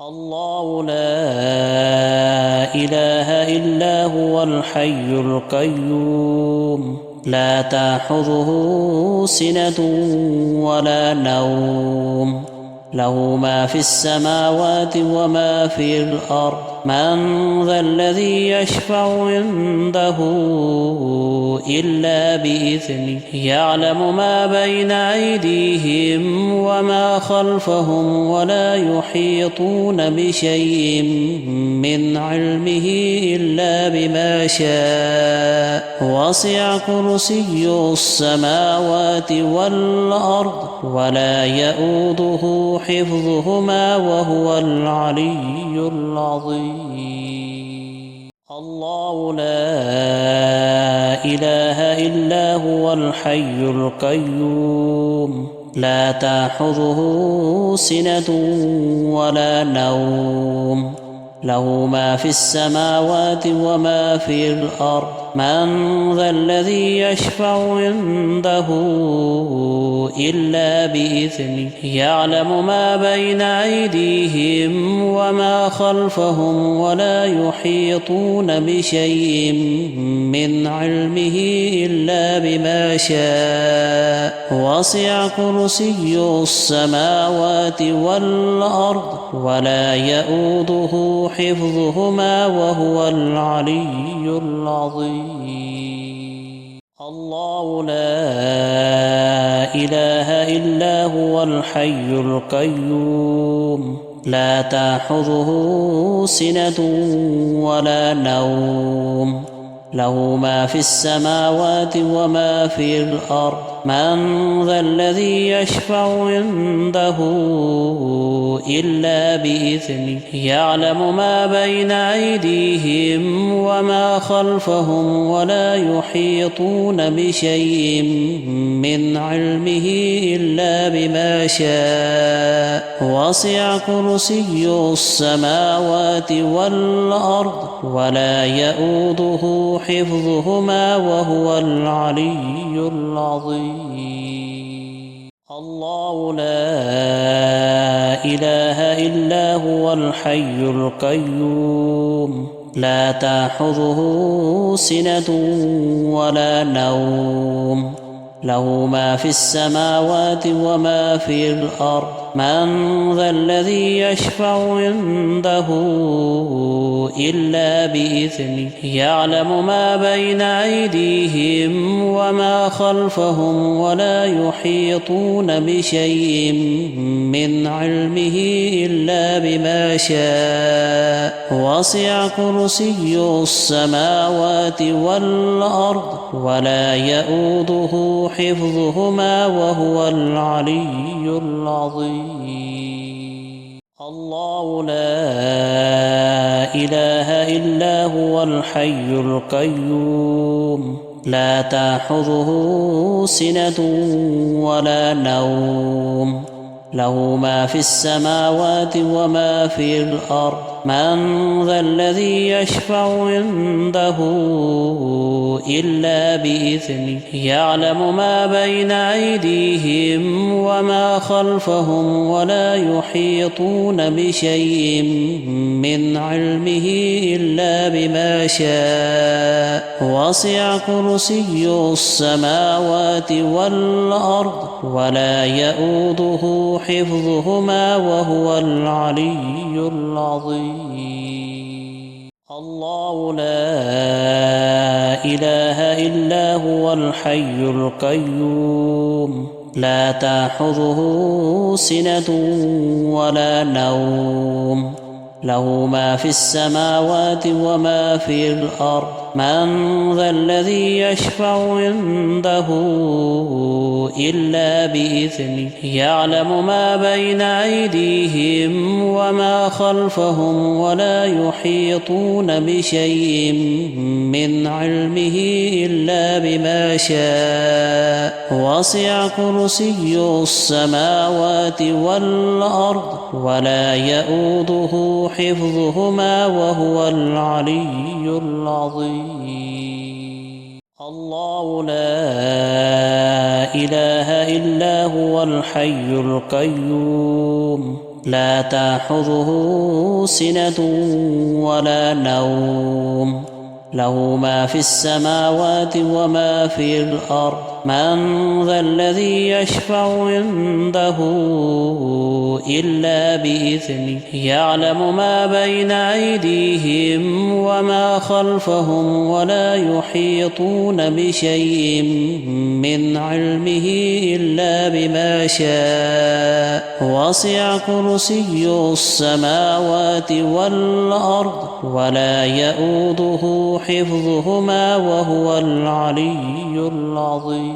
الله لا إله إلا هو الحي القيوم لا تأخذه سنة ولا نوم له ما في السماوات وما في الأرض من ذا الذي يشفع عنده إلا بإذنه يعلم ما بين أيديهم وما خلفهم ولا يحيطون بشيء من علمه إلا بما شاء وسع كرسيه السماوات والأرض ولا يؤوده حفظهما وهو العلي العظيم الله لا إله إلا هو الحي القيوم لا تأخذه سنة ولا نوم له ما في السماوات وما في الأرض من ذا الذي يشفع عنده إلا بإذنه يعلم ما بين أيديهم وما خلفهم ولا يحيطون بشيء من علمه إلا بما شاء وسع كرسيه السماوات والأرض ولا يؤوده حفظهما وهو العلي العظيم الله لا إله إلا هو الحي القيوم لا تأخذه سنة ولا نوم له ما في السماوات وما في الأرض من ذا الذي يشفع عنده إلا بإذنه يعلم ما بين أيديهم وما خلفهم ولا يحيطون بشيء من علمه إلا بما شاء وسع كرسيه السماوات والأرض ولا يؤوده حفظهما وهو العلي العظيم الله لا إله إلا هو الحي القيوم لا تأخذه سنة ولا نوم له ما في السماوات وما في الأرض من ذا الذي يشفع عنده إلا بإذنه يعلم ما بين أيديهم وما خلفهم ولا يحيطون بشيء من علمه إلا بما شاء وسع كرسيه السماوات والأرض ولا يؤوده حفظهما وهو العلي العظيم الله لا إله إلا هو الحي القيوم لا تأخذه سنة ولا نوم له ما في السماوات وما في الأرض من ذا الذي يشفع عنده إلا بإذنه يعلم ما بين أيديهم وما خلفهم ولا يحيطون بشيء من علمه إلا بما شاء وسع كرسيه السماوات والأرض ولا يؤوده حفظهما وهو العلي العظيم الله لا إله إلا هو الحي القيوم لا تأخذه سنة ولا نوم له ما في السماوات وما في الأرض من ذا الذي يشفع عنده إلا بإذنه يعلم ما بين أيديهم وما خلفهم ولا يحيطون بشيء من علمه إلا بما شاء وسع كرسيه السماوات والأرض ولا يؤوده حفظهما وهو العلي العظيم الله لا إله إلا هو الحي القيوم لا تأخذه سنة ولا نوم له ما في السماوات وما في الأرض من ذا الذي يشفع عنده إلا بإذنه يعلم ما بين أيديهم وما خلفهم ولا يحيطون بشيء من علمه إلا بما شاء وسع كرسيه السماوات والأرض ولا يؤوده حفظهما وهو العلي العظيم